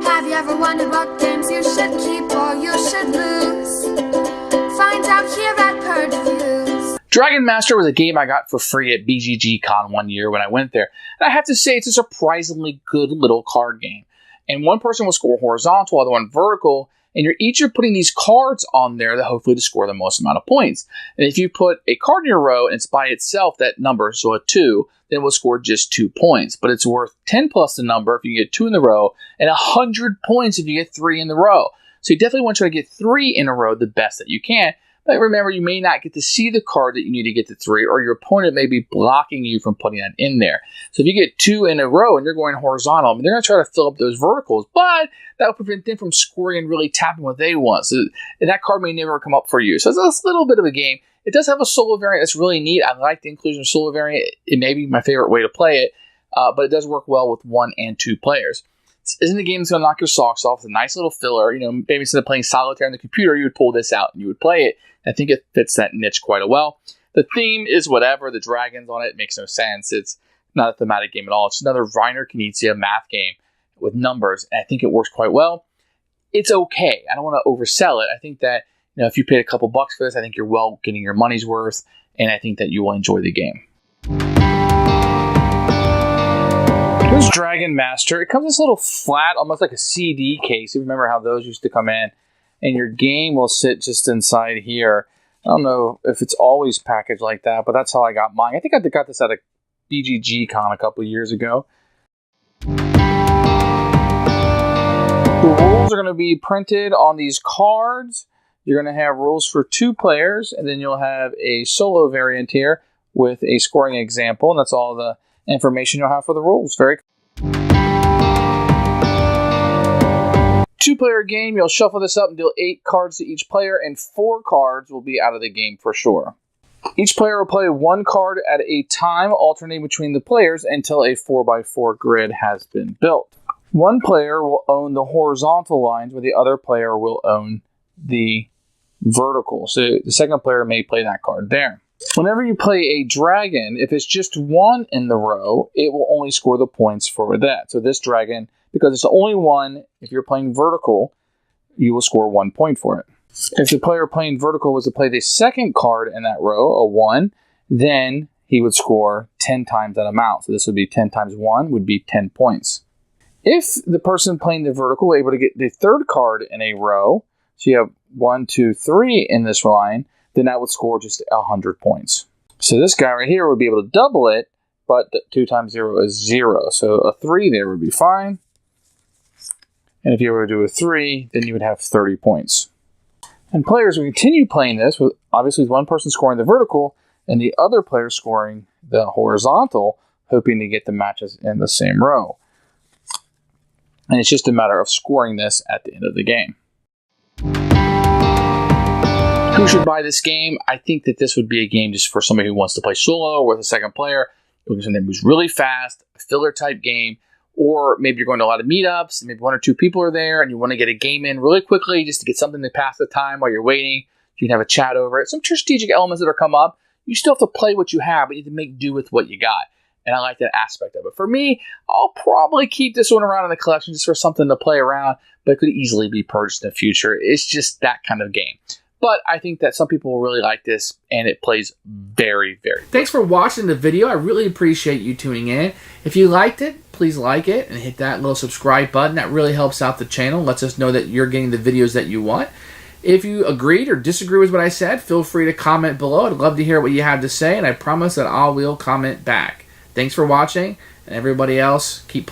Have you ever wondered what games you should keep or you should lose? Find out here at Purge Reviews. Dragon Master was a game I got for free at BGG Con one year when I went there. And I have to say, it's a surprisingly good little card game. And one person will score horizontal, other one vertical, and you're putting these cards on there that hopefully to score the most amount of points. And if you put a card in your row and it's by itself, that number, so a 2, then it will score just 2 points. But it's worth 10 plus the number if you get 2 in the row, and 100 points if you get 3 in the row. So you definitely want to try to get 3 in a row the best that you can. But remember, you may not get to see the card that you need to get to 3, or your opponent may be blocking you from putting that in there. So if you get 2 in a row and you're going horizontal, I mean, they're going to try to fill up those verticals, but that will prevent them from scoring and really tapping what they want. So and that card may never come up for you. So it's a little bit of a game. It does have a solo variant that's really neat. I like the inclusion of solo variant. It may be my favorite way to play it, but it does work well with 1 and 2 players. This isn't a game that's going to knock your socks off. It's a nice little filler. You know, maybe instead of playing solitaire on the computer, you would pull this out and you would play it. I think it fits that niche quite well. The theme is whatever. The dragons on it makes no sense. It's not a thematic game at all. It's another Reiner Knizia math game with numbers, and I think it works quite well. It's okay. I don't want to oversell it. I think that, you know, if you paid a couple bucks for this, I think you're well getting your money's worth, and I think that you will enjoy the game. Here's Dragon Master. It comes in this little flat, almost like a CD case. You remember how those used to come in? And your game will sit just inside here. I don't know if it's always packaged like that, but that's how I got mine. I think I got this at a BGG Con a couple of years ago. The rules are going to be printed on these cards. You're going to have rules for 2 players, and then you'll have a solo variant here with a scoring example, and that's all the information you'll have for the rules. Very cool. 2-player game, you'll shuffle this up and deal 8 cards to each player, and 4 cards will be out of the game for sure. Each player will play 1 card at a time, alternating between the players until a 4x4 grid has been built. One player will own the horizontal lines, where the other player will own the vertical. So the second player may play that card there. Whenever you play a dragon, if it's just 1 in the row, it will only score the points for that. So this dragon, because it's the only one, if you're playing vertical, you will score 1 point for it. If the player playing vertical was to play the second card in that row, a 1, then he would score 10 times that amount. So this would be 10 times 1 would be 10 points. If the person playing the vertical were able to get the third card in a row, so you have 1, 2, 3 in this line, then that would score just 100 points. So this guy right here would be able to double it, but 2 times 0 is 0. So a 3 there would be fine. And if you were to do a 3, then you would have 30 points. And players will continue playing this with obviously one person scoring the vertical and the other player scoring the horizontal, hoping to get the matches in the same row. And it's just a matter of scoring this at the end of the game. Who should buy this game? I think that this would be a game just for somebody who wants to play solo or with a second player, looking for something that moves really fast, a filler type game. Or maybe you're going to a lot of meetups, and maybe 1 or 2 people are there, and you want to get a game in really quickly just to get something to pass the time while you're waiting. You can have a chat over it. Some strategic elements that are come up. You still have to play what you have, but you have to make do with what you got. And I like that aspect of it. For me, I'll probably keep this one around in the collection just for something to play around, but it could easily be purged in the future. It's just that kind of game. But I think that some people will really like this, and it plays very, very good. Thanks for watching the video. I really appreciate you tuning in. If you liked it, please like it and hit that little subscribe button. That really helps out the channel, lets us know that you're getting the videos that you want. If you agreed or disagree with what I said, feel free to comment below. I'd love to hear what you have to say, and I promise that I will comment back. Thanks for watching, and everybody else, keep playing.